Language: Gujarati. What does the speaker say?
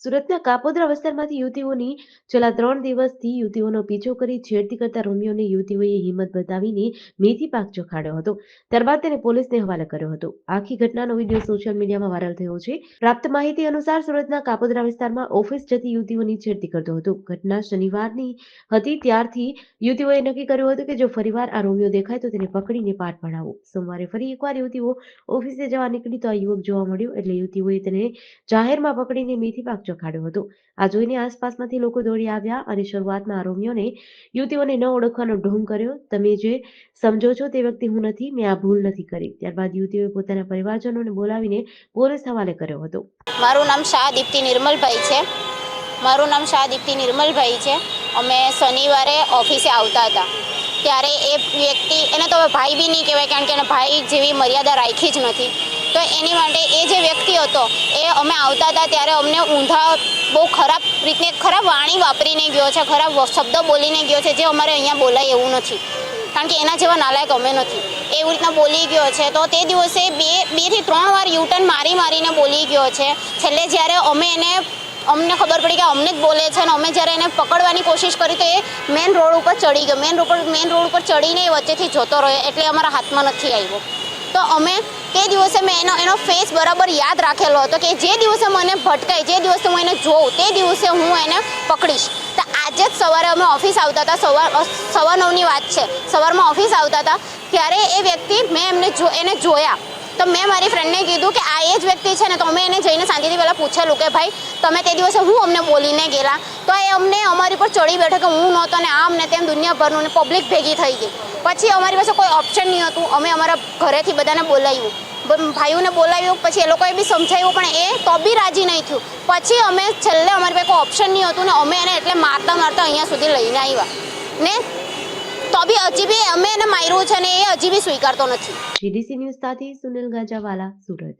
સુરતના કાપોદ્રા વિસ્તારમાંથી યુવતીઓની છેલ્લા 3 દિવસથી યુવતીઓનો પીછો કરી છેડતી કરતા રોમિયોને યુવતીઓએ હિંમત બતાવીને મેથી પાક ચખાડ્યો હતો. ત્યારબાદ તેને પોલીસને હવાલે કર્યો હતો. આખી ઘટનાનો વિડીયો સોશિયલ મીડિયામાં વાયરલ થયો છે. પ્રાપ્ત માહિતી અનુસાર સુરતના કાપોદ્રા વિસ્તારમાં ઓફિસ જતી યુવતીઓની છેડતી કરતો હતો. ઘટના શનિવારની હતી. ત્યારથી યુવતીઓએ નક્કી કર્યું હતું કે જો ફરીવાર આ રોમિયો દેખાય તો તેને પકડીને પાઠ ભણાવો. સોમવારે ફરી એકવાર યુવતીઓ ઓફિસે જવા નીકળી તો આ યુવક જોવા મળ્યો એટલે યુવતીઓએ તેને જાહેરમાં પકડીને મેથી પાક ચખાડ્યો હતો. આ જોઈને આસપાસમાંથી લોકો દોડી આવ્યા અને શરૂઆતમાં આ રોમિયોને યુવતીઓને ન ઓળખવાનો ઢોંગ કર્યો. તમે જે સમજો છો તે વ્યક્તિ હું નથી, મેં આ ભૂલ નથી કરી. ત્યારબાદ યુવતીઓએ પોતાના પરિવારજનોને બોલાવીને પોલીસ હવાલે કર્યો હતો. મારું નામ શાહ દીપ્તિ નિર્મલભાઈ છે. અમે શનિવારે ઓફિસે આવતા હતા ત્યારે એ વ્યક્તિ, એને તો ભાઈ બી નહીં કહેવાય કારણ કે એને ભાઈ જેવી મર્યાદા રાખી જ નથી. તો એની માટે એ જે વ્યક્તિ હતો એ અમે આવતા હતા ત્યારે અમને ઊંધા બહુ ખરાબ વાણી વાપરીને ગયો છે, ખરાબ શબ્દ બોલીને ગયો છે, જે અમારે અહીંયા બોલાય એવું નથી કારણ કે એના જેવા નાલાયક અમે નથી. એવી રીતના બોલી ગયો છે. તો તે દિવસે બે થી 3 વાર યુટર્ન મારીને બોલી ગયો છે. છેલ્લે જ્યારે અમને ખબર પડી કે અમને જ બોલે છે અને અમે જ્યારે એને પકડવાની કોશિશ કરી તો એ મેઇન રોડ ઉપર ચડી ગયો. મેઇન રોડ ઉપર ચડીને એ વચ્ચેથી જતો રહ્યો એટલે અમારા હાથમાં નથી આવ્યો. તો અમે તે દિવસે મેં એનો ફેસ બરાબર યાદ રાખેલો હતો કે જે દિવસે મને ભટકાય, જે દિવસે હું એને જોઉં તે દિવસે હું એને પકડીશ. તો આજે જ સવારે અમે ઓફિસ આવતા હતા, સવા 9ની વાત છે. સવારમાં ઓફિસ આવતા હતા ત્યારે એ વ્યક્તિ, મેં એને જોયા તો મેં મારી ફ્રેન્ડને કીધું કે આ એ જ વ્યક્તિ છે ને. તો અમે એને જઈને શાંતિથી પહેલાં પૂછેલું કે ભાઈ તમે તે દિવસે હું અમને બોલીને ગયેલા. તો એ અમારી પર ચડી બેઠો કે હું નહોતો ને આમ ને તેમ દુનિયાભરનું ને પબ્લિક ભેગી થઈ ગઈ. પછી અમારી પાસે કોઈ ઓપ્શન નહીં હતું. અમે અમારા ઘરેથી બધાને બોલાવ્યું, ભાઈઓને બોલાવ્યું, પછી એ લોકોએ બી સમજાવ્યું પણ એ તો બી રાજી નહીં થયું. પછી અમે છેલ્લે અમારી પાસે કોઈ ઓપ્શન નહીં હતું ને અમે એને એટલે મારતા અહીંયા સુધી લઈને આવ્યા ને તો બી હજી બી અમે એને માર્યું છે ને એ હજી બી સ્વીકારતો નથી. GDC ન્યૂઝ સાથે સુનિલ ગાજાવાલા, સુરત.